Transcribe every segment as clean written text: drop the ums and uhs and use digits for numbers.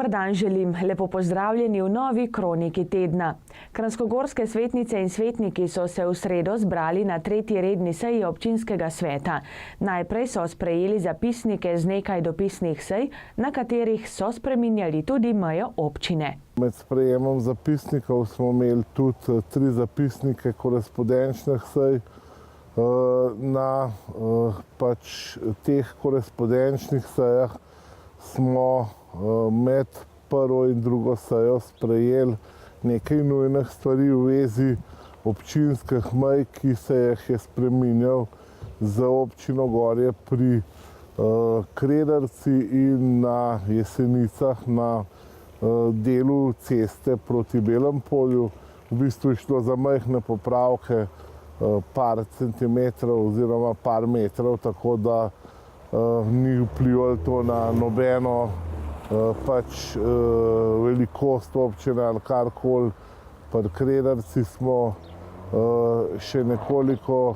Dober dan želim, lepo pozdravljeni v novi kroniki tedna. Kranjskogorske svetnice in svetniki so se v sredo zbrali na 3. redni seji občinskega sveta. Najprej so sprejeli zapisnike z nekaj dopisnih sej, na katerih so spreminjali tudi mejo občine. Med sprejemom zapisnikov smo imeli tudi 3 zapisnike korespondenčnih sej. Na teh korespondenčnih sejah smo med prvo in drugo sejo sprejeli nekaj nujnih stvari v vezi občinskih mej, ki se jih je spreminjal za občino Gorje pri Krederci in na Jesenicah na delu ceste proti Belem polju. V bistvu je šlo za majhne popravke, par centimetrov oziroma par metrov, tako da ni vplivalo to na nobeno velikost občine ali karkoli. Pri Krederci smo še nekoliko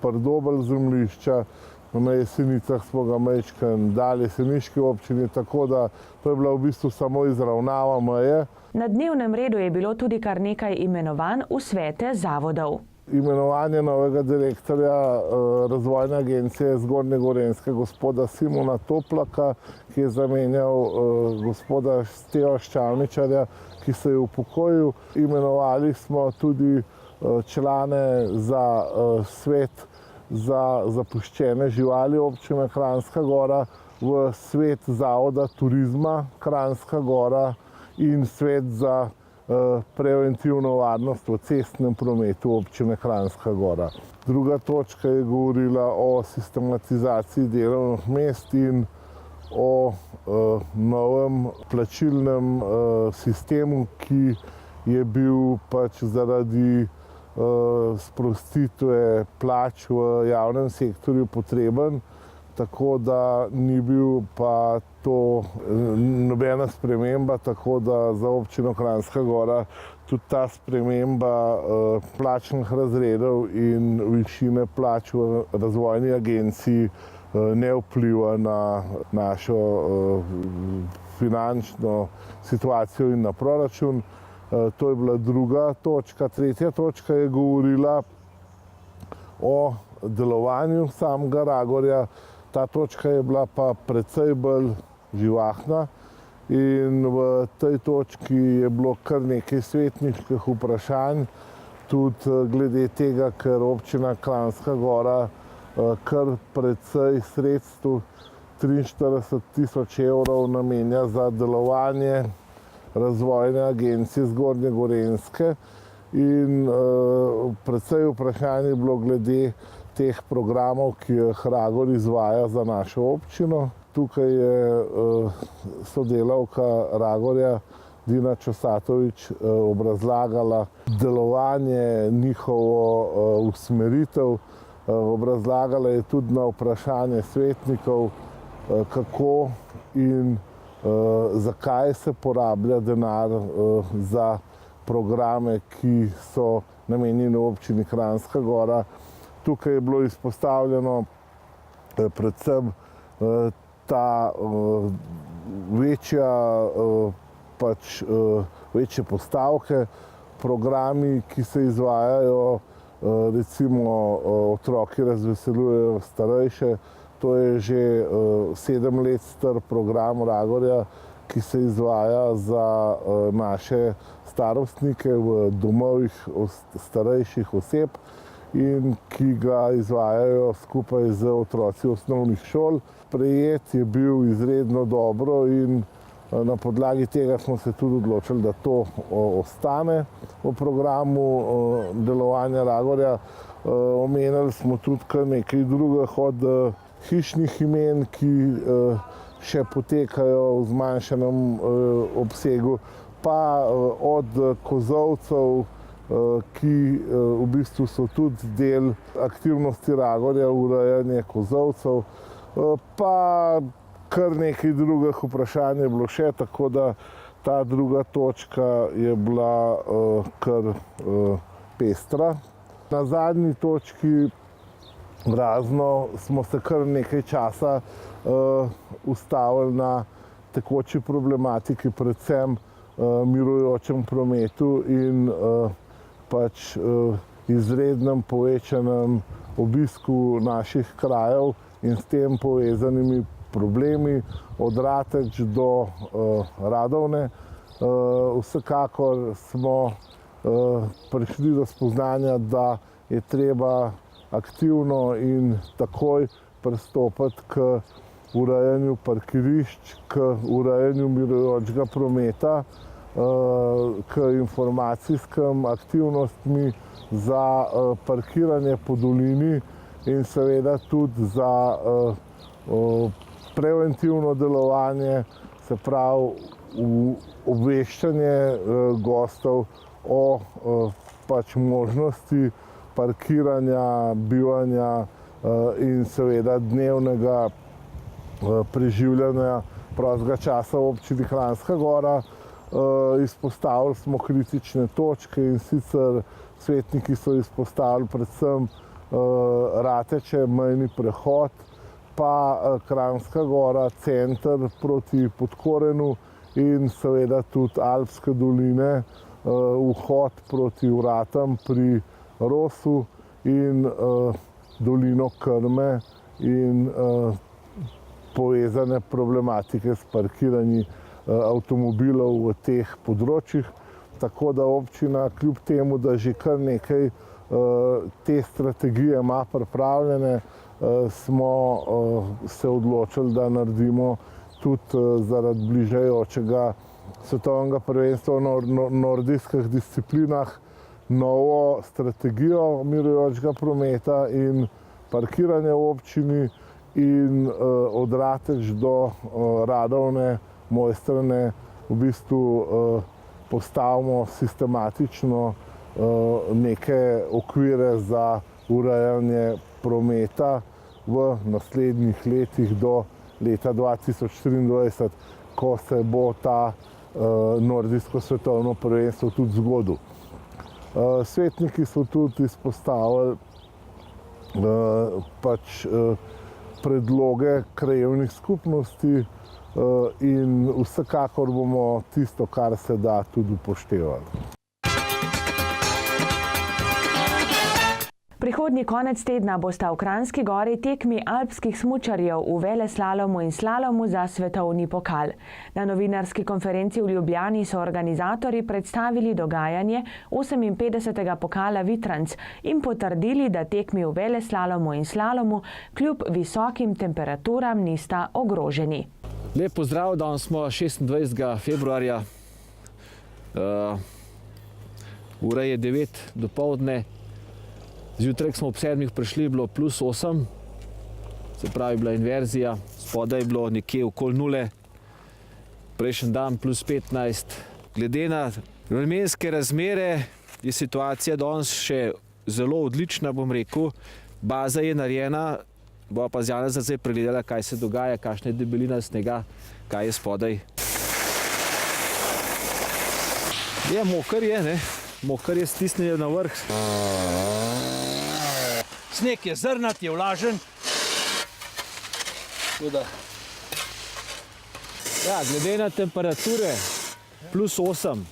pridobili zemljišča, na Jesenicah smo ga majčkeno dali jeseniški občini, tako da to je bila v bistvu samo izravnava meje. Na dnevnem redu je bilo tudi kar nekaj imenovanj v svete zavodov. Imenovanje novega direktorja Razvojne agencije Zgornjegorenjske, gospoda Simona Toplaka, ki je zamenjal gospoda Stevo Ščavničarja, ki se je upokojil. Imenovali smo tudi člane za svet za zapuščene živali občine Kranjska Gora, v svet zavoda turizma Kranjska Gora in svet za preventivno varnost v cestnem prometu občine Kranjska Gora. Druga točka je govorila o sistematizaciji delovnih mest in o novem plačilnem sistemu, ki je bil zaradi sprostitve plač v javnem sektorju potreben, tako da ni bil pa to nobena sprememba, tako da za občino Kranjska Gora tudi ta sprememba plačnih razredov in višine plač v razvojni agenciji ne vpliva na našo finančno situacijo in na proračun. To je bila druga točka. Tretja točka je govorila o delovanju samega Ragorja. Ta točka je bila pa precej bolj živahna in v tej točki je bilo kar nekaj svetniških vprašanj, tudi glede tega, ker občina Kranjska Gora kar precej sredstev, 43 000 evrov namenja za delovanje Razvojne agencije Zgornjegorenjske in precej vprašanj je bilo glede teh programov, ki jih Ragor izvaja za našo občino. Tukaj je sodelavka Ragorja Dina Čosatovič obrazlagala delovanje, njihovo usmeritev, obrazlagala je tudi na vprašanje svetnikov, kako in zakaj se porablja denar za programe, ki so namenjeni občini Kranjska Gora. Tukaj je bilo izpostavljeno predvsem ta večje postavke, programi, ki se izvajajo, recimo otroki razveseljujejo starejše. To je že 7 let star program Ragorja, ki se izvaja za naše starostnike v domovih starejših oseb in ki ga izvajajo skupaj z otroci osnovnih šol. Prejet je bil izredno dobro in na podlagi tega smo se tudi odločili, da to ostane v programu delovanja Ragorja. Omenili smo tudi kar nekaj drugih, od hišnih imen, ki še potekajo v zmanjšanem obsegu, pa od kozolcev, ki v bistvu so tudi del aktivnosti Ragorja, urejanje kozolcev, pa kar nekaj drugih vprašanj je bilo še, tako da ta druga točka je bila kar pestra. Na zadnji točki razno smo se kar nekaj časa ustavili na tekoči problematiki, predvsem mirujočem prometu in pač izrednem povečanem obisku naših krajev in s tem povezanimi problemi od Rateč do Radovne. Vsekakor smo prišli do spoznanja, da je treba aktivno in takoj pristopiti k urejanju parkirišč, k urejanju mirujočega prometa, k informacijskim aktivnostmi za parkiranje po dolini in seveda tudi za preventivno delovanje, se pravi obveščanje gostov o pač možnosti parkiranja, bivanja in seveda dnevnega preživljanja prostega časa v občini Kranjska Gora. Izpostavili smo kritične točke in sicer svetniki so izpostavili predvsem Rateče, mejni prehod, pa Kranjska Gora, center proti Podkorenu in seveda tudi Alpske doline, vhod proti Vratam pri Rosu in dolino Krme in povezane problematike s parkiranji avtomobilov v teh področjih. Tako da občina, kljub temu, da že kar nekaj te strategije ima pripravljene, smo se odločili, da naredimo tudi zaradi bližajočega svetovnega prvenstva v nordijskih disciplinah novo strategijo mirujočega prometa in parkiranja v občini in od Rateč do Radovne, Mojstrane v bistvu postavimo sistematično neke okvire za urejanje prometa v naslednjih letih do leta 2023, ko se bo ta nordijsko svetovno prvenstvo tudi zgodilo. Svetniki so tudi izpostavili pač predloge krajevnih skupnosti in vsekakor bomo tisto, kar se da, tudi upoštevali. Prihodnji konec tedna bosta v Kranjski Gori tekmi alpskih smučarjev v veleslalomu in slalomu za svetovni pokal. Na novinarski konferenci v Ljubljani so organizatorji predstavili dogajanje 58. pokala Vitranc in potrdili, da tekmi v veleslalomu in slalomu kljub visokim temperaturam nista ogroženi. Lep pozdrav, danes smo 26. februarja. Ura je 9 dopoldne. Zjutraj smo ob 7 prišli, bilo +8, se pravi bila inverzija, spodaj je bilo nekje okoli 0, prejšnji dan +15. Glede na vremenske razmere je situacija danes še zelo odlična, bom rekel. Baza je narejena, bo pa z Janeza zdaj pregledala, kaj se dogaja, kakšna je debelina snega, kaj je spodaj. Je moker je, ne? Moker je stisnjen na vrh. Sneg je zrnat, je vlažen. Ja, glede na temperature +8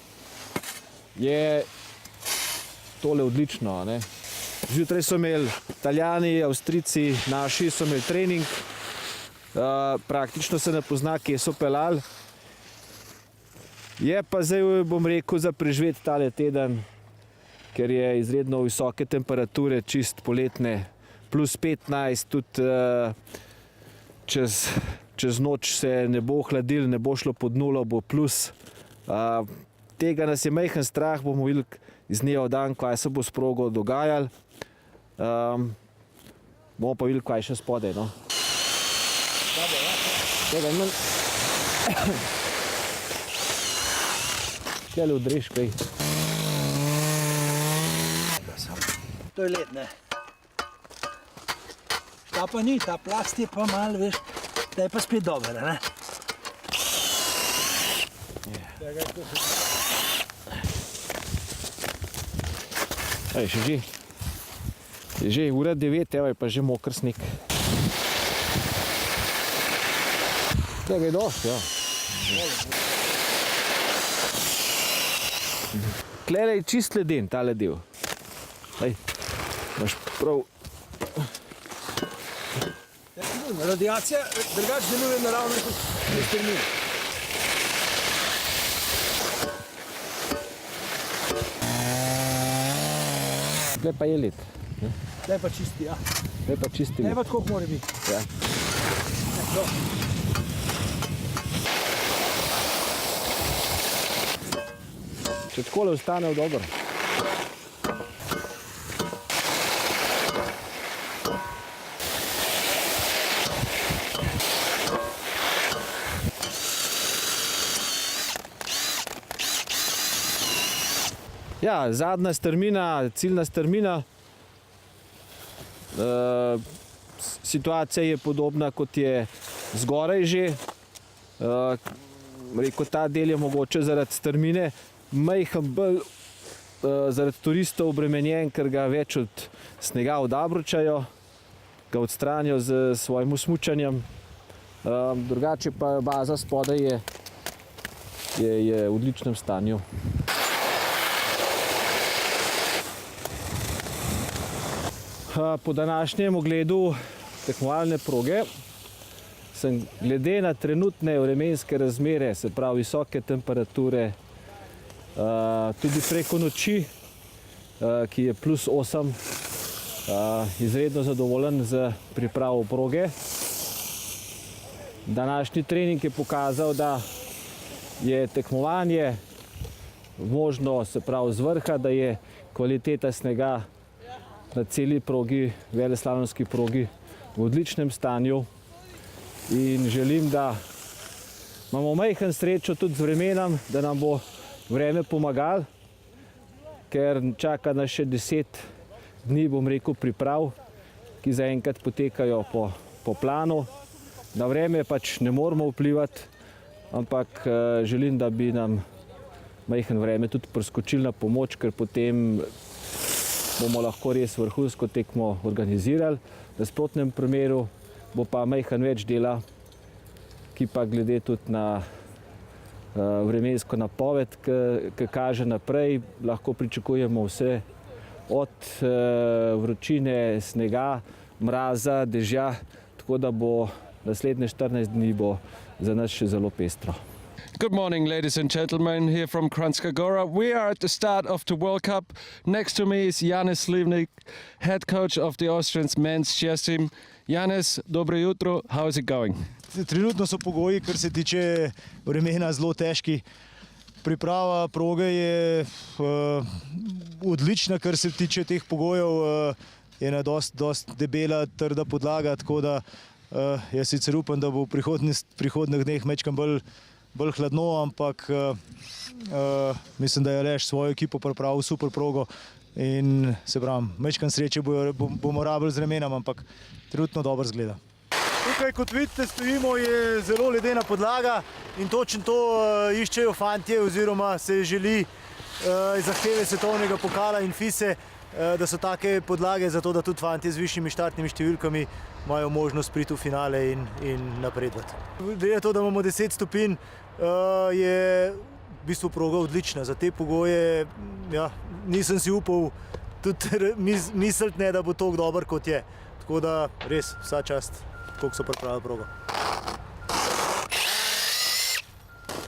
je tole odlično, ne? Zjutraj so imeli Italijani, Avstrijci, naši so imeli trening. Praktično se ne pozna, kje so pelali. Je pa zdaj, bom rekel, za preživeti tale teden, ker je izredno visoke temperature, čist poletne, +15, tudi čez noč se ne bo ohladil, ne bo šlo pod 0, bo plus. Tega nas je majhen strah, bomo videli iz dneva v dan, kaj se bo s progo dogajalo. Bomo pa videli, kaj še spodaj, no. Tele odreš kaj. To je led, ne. Ta pa ni, ta plast je pa malo, veš, ta je pa spet dober, ne. Ej, še že. Je že ura 9, evo je pa že moker sneg. Tega je dosti, ja. Tlele je čist leden, tale del. Lej, imaš prav. Radiacija drugače deluje naravno kot strmina. Tle pa je led. Tle pa čisti, ja. Tle pa čisti led. Tle pa tako mora biti. Ja. Če takole ostane, dobro. Ja, zadnja strmina, ciljna strmina. Situacija je podobna, kot je zgoraj že. Rekel, ta del je mogoče zaradi strmine majhen bolj zaradi turistov obremenjen, ker ga več od snega odabročajo, ga odstranijo z svojim smučanjem. Drugače pa baza spodaj je v odličnem stanju. Po današnjem ogledu tekmovalne proge sem glede na trenutne vremenske razmere, se pravi visoke temperature, tudi preko noči, ki je +8, izredno zadovoljen z pripravo proge. Današnji trening je pokazal, da je tekmovanje možno, se pravi z vrha, da je kvaliteta snega na celi progi, veleslalomski progi, v odličnem stanju. In želim, da imamo majhen srečo tudi z vremenom, da nam bo vreme pomagalo, ker čaka nas še 10 dni, bom rekel, priprav, ki zaenkrat potekajo po planu. Na vreme pač ne moramo vplivati, ampak želim, da bi nam majhen vreme tudi priskočil na pomoč, ker potem bomo lahko res vrhunsko tekmo organizirali. V nasprotnem primeru bo pa majhen več dela, ki pa glede tudi na vremensko napoved, ki kaže naprej, lahko pričakujemo vse od vročine, snega, mraza, dežja, tako da bo naslednje 14 dni bo za nas še zelo pestro. Good morning, ladies and gentlemen, here from Kranjska Gora. We are at the start of the World Cup. Next to me is Janez Slivnik, head coach of the Austrian men's chess team. Janez, dobro jutro, how is it going? Trenutno so pogoji, kar se tiče vremena, zelo težki. Priprava proge je odlična, kar se tiče teh pogojev. Je ena dost debela, trda podlaga, tako da jaz sicer upam, da bo v prihodnjih dneh majčkeno bolj hladno, ampak mislim, da je Aleš svojo ekipo pripravil super progo in se pravim, majčkeno sreče bomo rabili z vremenom, ampak trenutno dobro izgleda. Tukaj, kot vidite, stojimo, je zelo ledena podlaga in točno to iščejo fantje oziroma se želi zahteve svetovnega pokala in FISE, da so take podlage, zato da tudi fantje z višjimi štartnimi številkami imajo možnost priti v finale in napredovati. Glede to, da imamo 10 stopinj, je v bistvu proga odlična. Za te pogoje nisem si upal tudi misliti, da bo toliko dober, kot je. Tako da res vsa čast, koliko so pripravili progo.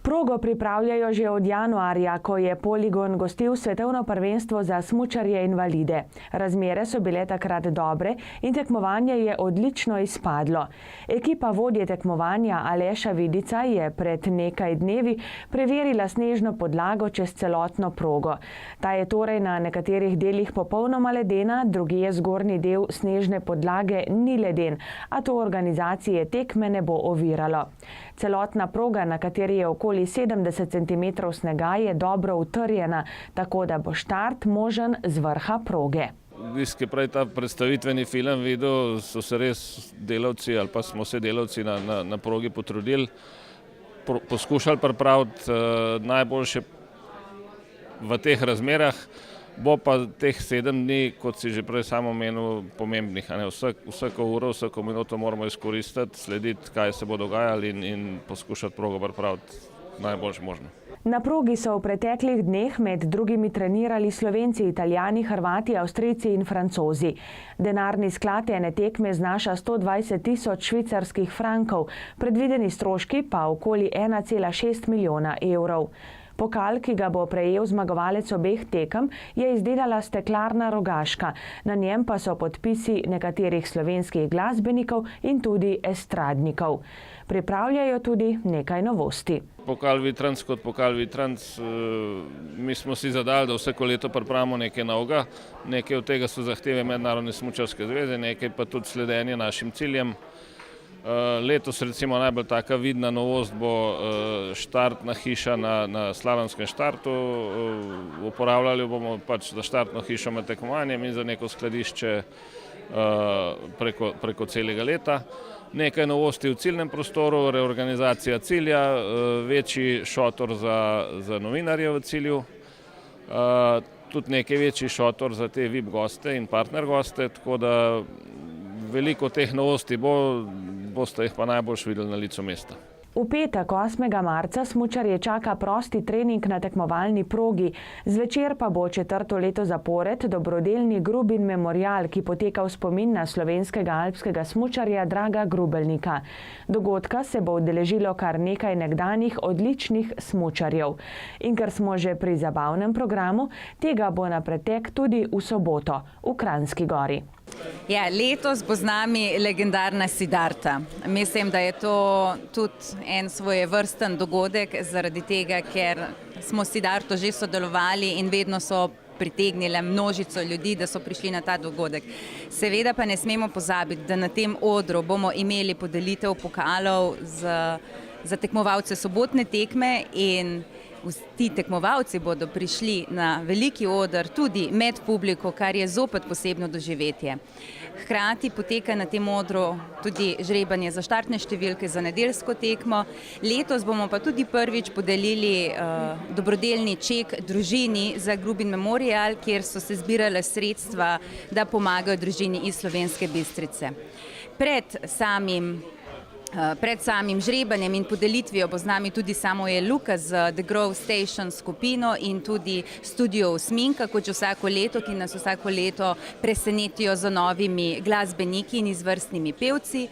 Progo pripravljajo že od januarja, ko je poligon gostil svetovno prvenstvo za smučarje invalide. Razmere so bile takrat dobre in tekmovanje je odlično izpadlo. Ekipa vodje tekmovanja Aleša Vidica je pred nekaj dnevi preverila snežno podlago čez celotno progo. Ta je torej na nekaterih delih popolnoma ledena, drugje zgornji del snežne podlage ni leden, a to organizacije tekme ne bo oviralo. Celotna proga, na kateri je okoli 70 cm snega, je dobro utrjena, tako da bo štart možen z vrha proge. Ki je prej ta predstavitveni film videl, so se res delavci ali pa smo se delavci na progi potrudili, poskušali pripraviti najboljše v teh razmerah. Bo pa teh 7 dni, kot si že prej samo omenil, pomembnih. Vsako uro, vsako minuto moramo izkoristiti, slediti, kaj se bo dogajalo in poskušati progo pripraviti najboljše možno. Na progi so v preteklih dneh med drugimi trenirali Slovenci, Italijani, Hrvati, Avstrijci in Francozi. Denarni sklad ene tekme znaša 120.000 švicarskih frankov, predvideni stroški pa okoli 1,6 milijona evrov. Pokal, ki ga bo prejel zmagovalec obeh tekem, je izdelala Steklarna Rogaška. Na njem pa so podpisi nekaterih slovenskih glasbenikov in tudi estradnikov. Pripravljajo tudi nekaj novosti. Pokal Vitranc kot Pokal Vitranc, mi smo si zadali, da vsako leto pripravimo nekaj novega. Nekaj od tega so zahteve Mednarodne smučarske zveze, nekaj pa tudi sledenje našim ciljem. Letos recimo najbolj taka vidna novost bo štartna hiša na slalomskem štartu. Uporabljali bomo pač za štartno hišo med tekmovanjem in za neko skladišče preko celega leta. Nekaj novosti v ciljnem prostoru, reorganizacija cilja, večji šotor za novinarje v cilju, tudi nekaj večji šotor za te VIP goste in partner goste, tako da veliko teh novosti boste jih pa najbolj videli na licu mesta. V petek 8. marca smučarje čaka prosti trening na tekmovalni progi. Zvečer pa bo 4. leto zapored dobrodelni Grubin memorial, ki poteka v spomin na slovenskega alpskega smučarja Draga Grubelnika. Dogodka se bo udeležilo kar nekaj nekdanjih odličnih smučarjev. In ker smo že pri zabavnem programu, tega bo na pretek tudi v soboto v Kranjski Gori. Ja, letos bo z nami legendarna Siddharta. Mislim, da je to tudi en svojevrsten dogodek, zaradi tega, ker smo s Siddharto že sodelovali in vedno so pritegnile množico ljudi, da so prišli na ta dogodek. Seveda pa ne smemo pozabiti, da na tem odru bomo imeli podelitev pokalov za tekmovalce sobotne tekme in ti tekmovalci bodo prišli na veliki oder tudi med publiko, kar je zopet posebno doživetje. Hkrati poteka na tem odru tudi žrebanje za štartne številke za nedeljsko tekmo. Letos bomo pa tudi prvič podelili dobrodelni ček družini za Grubin memorial, kjer so se zbirale sredstva, da pomagajo družini iz Slovenske Bistrice. Pred samim žrebanjem in podelitvijo bo z nami tudi Samuel Luka z The Grove Station skupino in tudi Studio Osminka, kot že vsako leto, ki nas vsako leto presenetijo z novimi glasbeniki in izvrstnimi pevci.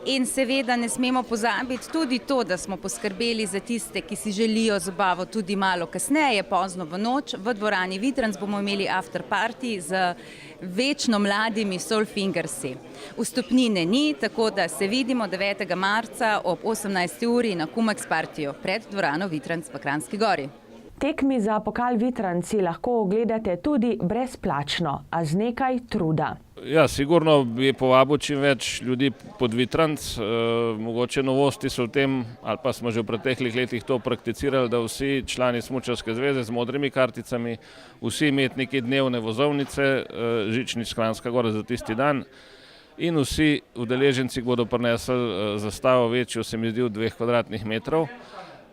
In seveda ne smemo pozabiti tudi to, da smo poskrbeli za tiste, ki si želijo zabavo tudi malo kasneje, pozno v noč. V dvorani Vitranc bomo imeli after party z večno mladimi Soulfingersi. Vstopnine ni, tako da se vidimo 9. marca ob 18. uri na Kumax partiju pred dvorano Vitranc v Kranjski Gori. Tekmi za Pokal Vitranc si lahko ogledate tudi brezplačno, a z nekaj truda. Ja, sigurno bi povabil čim več ljudi pod Vitranc. Mogoče novosti so v tem, ali pa smo že v preteklih letih to prakticirali, da vsi člani Smučarske zveze z modrimi karticami, vsi imetniki dnevne vozovnice, žičnic Kranjska Gora za tisti dan in vsi udeleženci bodo prinesli zastavo večjo, se mi zdi, od 2 kvadratnih metrov,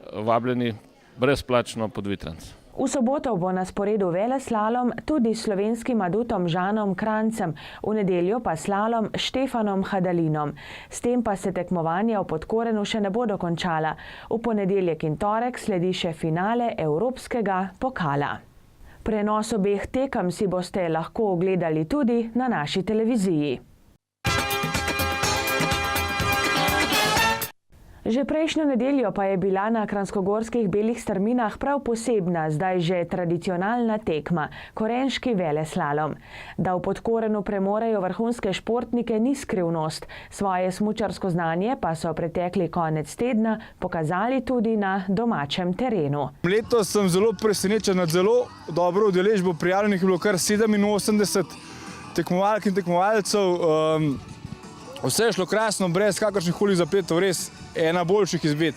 vabljeni brezplačno pod Vitranc. V soboto bo na sporedu veleslalom tudi s slovenskim adutom Žanom Krancem, v nedeljo pa slalom Štefanom Hadalinom. S tem pa se tekmovanja v Podkorenu še ne bodo končala. V ponedeljek in torek sledi še finale Evropskega pokala. Prenos obeh tekem si boste lahko ogledali tudi na naši televiziji. Že prejšnjo nedeljo pa je bila na kranjskogorskih belih strminah prav posebna, zdaj že tradicionalna tekma, korenški veleslalom. Da v Podkorenu premorejo vrhunske športnike ni skrivnost, svoje smučarsko znanje pa so pretekli konec tedna pokazali tudi na domačem terenu. Letos sem zelo presenečen nad zelo dobro udeležbo, prijavljenih je bilo kar 87 tekmovalk in tekmovalcev. Vse je šlo krasno, brez kakršnih koli zapletov, res ena boljših izvedb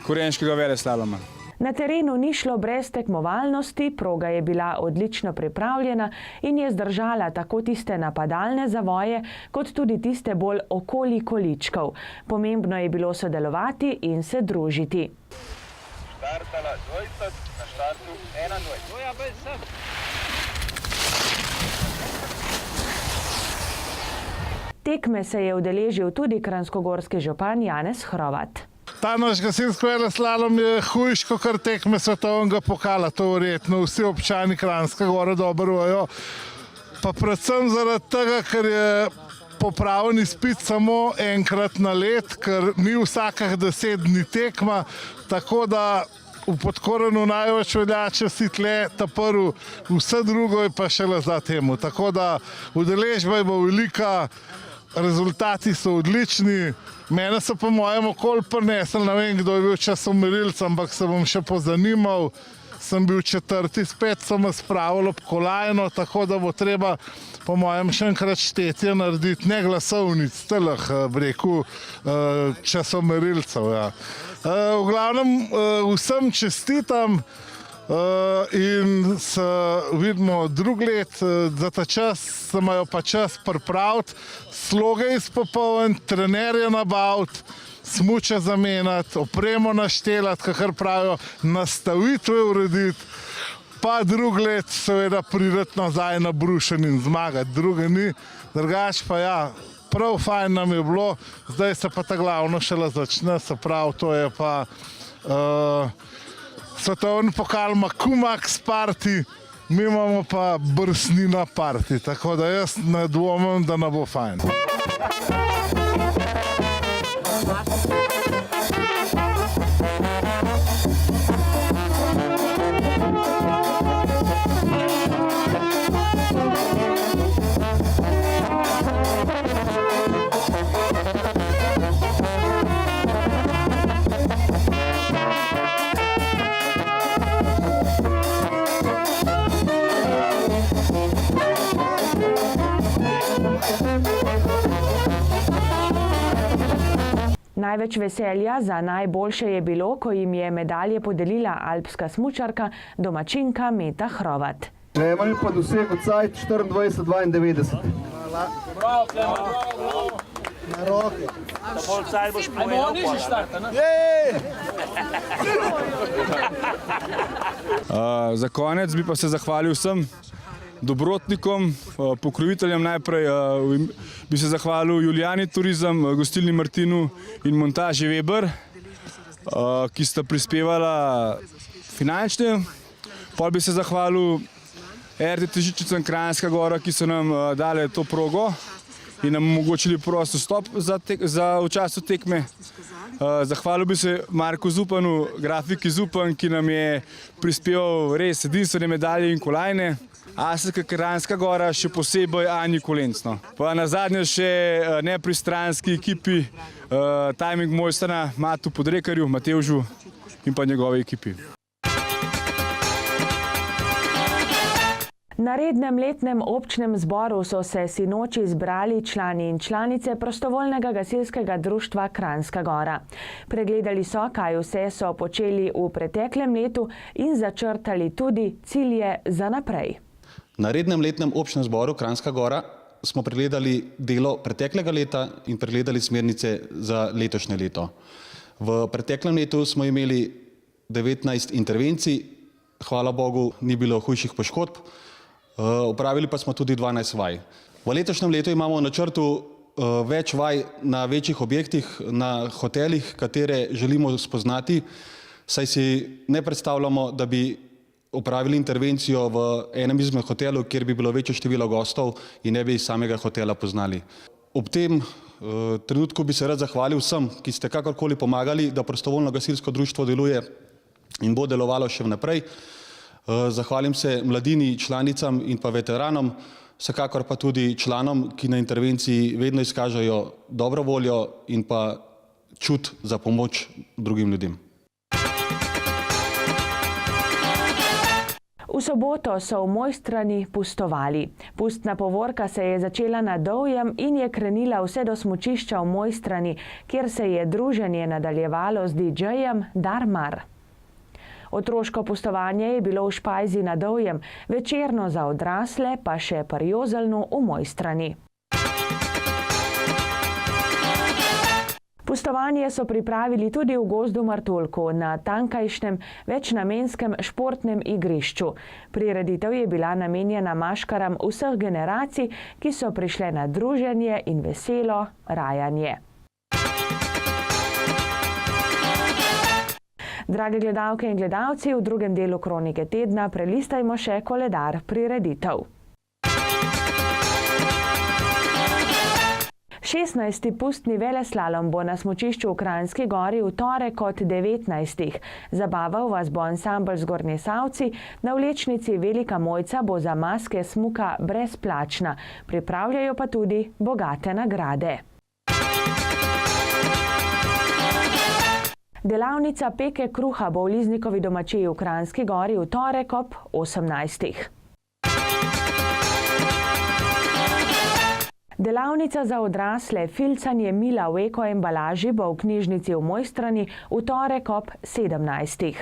korenškega veleslaloma. Na terenu ni šlo brez tekmovalnosti, proga je bila odlično pripravljena in je zdržala tako tiste napadalne zavoje, kot tudi tiste bolj okoli količkov. Pomembno je bilo sodelovati in se družiti. Štartala dvojca, na štartu 21. Tekme se je udeležil tudi kranjskogorski župan Janez Hrovat. Ta naš gasilski veleslalom je hujš, kot tekme svetovnega pokala, to verjetno vsi občani Kranjske Gore dobro vejo. Pa predvsem zaradi tega, ker je popravni izpit samo enkrat na let, ker ni vsakih 10 dni tekma, tako da v Podkorenu največ velja, če si tle ta prvi, vse drugo je pa šele za temu. Tako da udeležba je bo velika, rezultati so odlični. Mene so po mojem okolju prinesli, ne vem, kdo je bil časomerilec, ampak se bom še pozanimal. Sem bil 4. spet, so me spravili ob kolajno, tako da bo treba po mojem še enkrat štetje narediti, ne glasovnic, telah, breku, časomerilcev. Ja. V glavnem vsem čestitam in se vidimo drug let, za ta čas se imajo pa čas pripraviti, sloge izpopolniti, trenerje nabaviti, smuče zamenjati, opremo naštelati, kakor pravijo, nastavitve urediti, pa drug let seveda prideti nazaj na Brušen in zmagati, druge ni. Drugač pa ja, prav fajn nam je bilo, zdaj se pa ta glavno šele začne, se pravi, to je pa svetovni pokal Makumax party, mi imamo pa Brsnina party, tako da jaz ne dvomim, da nam bo fajn. Največ veselja za najboljše je bilo, ko jim je medalje podelila alpska smučarka, domačinka Meta Hrovat. Klemen pa dosegel cajt 24:92. Hvala. Bravo, Klemen, bravo. Na roke. Bolj cajt boš povedal. Ajmo, niži štarta, ne? Za konec bi pa se zahvalil vsem dobrotnikom, pokroviteljem najprej. Bi se zahvalil Julijani Turizem, gostilni Martinu in montaži Weber, ki sta prispevala finančne. Pol bi se zahvalil RTT Žičicam Kranjska Gora, ki so nam dali to progo in nam omogočili prost vstop v času tekme. Zahvalil bi se Marku Zupanu, grafiki Zupan, ki nam je prispeval res edinstvene medalje in kolajne. ASK Kranjska Gora, še posebej Anji Kolencno. Pa nazadnje še nepristranski ekipi Timing Mojstrana, Matu Podrekarju, Matevžu in pa njegove ekipi. Na rednem letnem občnem zboru so se sinoči zbrali člani in članice prostovoljnega gasilskega društva Kranjska Gora. Pregledali so, kaj vse so počeli v preteklem letu in začrtali tudi cilje za naprej. Na rednem letnem občnem zboru Kranjska Gora smo pregledali delo preteklega leta in pregledali smernice za letošnje leto. V preteklem letu smo imeli 19 intervencij, hvala Bogu, ni bilo hujših poškodb, opravili pa smo tudi 12 vaj. V letošnjem letu imamo v načrtu več vaj na večjih objektih, na hotelih, katere želimo spoznati, saj si ne predstavljamo, da bi opravili intervencijo v enem izmed hotelov, kjer bi bilo večje število gostov in ne bi iz samega hotela poznali. Ob tem trenutku bi se rad zahvalil vsem, ki ste kakorkoli pomagali, da prostovoljno gasilsko društvo deluje in bo delovalo še vnaprej. Zahvalim se mladini, članicam in pa veteranom, vsekakor pa tudi članom, ki na intervenciji vedno izkažejo dobro voljo in pa čut za pomoč drugim ljudem. V soboto so v Mojstrani pustovali. Pustna povorka se je začela na Dovjem in je krenila vse do smučišča v Mojstrani, kjer se je druženje nadaljevalo z DJ-jem Darmar. Otroško pustovanje je bilo v Špajzi na Dovjem, večerno za odrasle pa še pri Jozelnu v Mojstrani. Pustovanje so pripravili tudi v gozdu Martuljku na tankajšnjem večnamenskem športnem igrišču. Prireditev je bila namenjena maškaram vseh generacij, ki so prišle na druženje in veselo rajanje. Drage gledalke in gledalci, v drugem delu Kronike tedna prelistajmo še koledar prireditev. 16. pustni veleslalom bo na smučišču v Kranjski Gori v torek od 19. Zabaval vas bo ansambl Zgornji Savci, na vlečnici Velika Mojca bo za maske smuka brezplačna, pripravljajo pa tudi bogate nagrade. Delavnica peke kruha bo v Liznikovi domačiji v Kranjski Gori v torek ob 18. Delavnica za odrasle filcanje mila v ekoembalaži bo v knjižnici v Mojstrani v torek ob 17.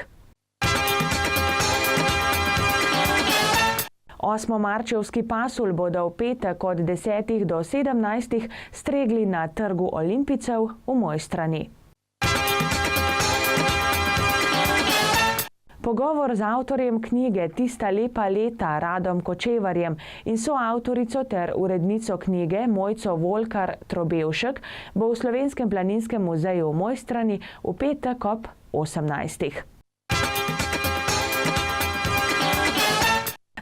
8-marčevski pasulj bodo v petek od 10. do 17. stregli na trgu Olimpijcev v Mojstrani. Pogovor z avtorjem knjige Tista lepa leta Radom Kočevarjem in soavtorico ter urednico knjige Mojco Volkar Trobevšek bo v Slovenskem planinskem muzeju v Mojstrani v petek ob 18.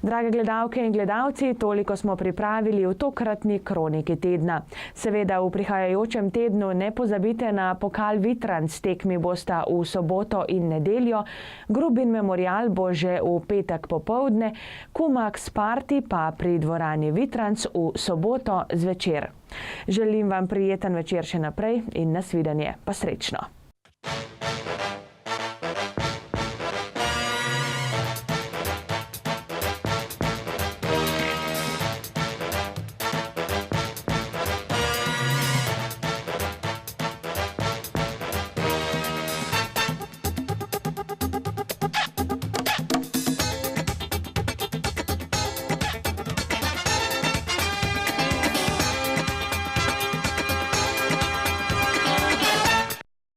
Drage gledalke in gledalci, toliko smo pripravili v tokratni Kroniki tedna. Seveda v prihajajočem tednu ne pozabite na pokal Vitranc, tekmi bosta v soboto in nedeljo, Grubin memorial bo že v petek popoldne, Kumax Party pa pri dvorani Vitranc v soboto zvečer. Želim vam prijeten večer še naprej in nasvidenje, pa srečno.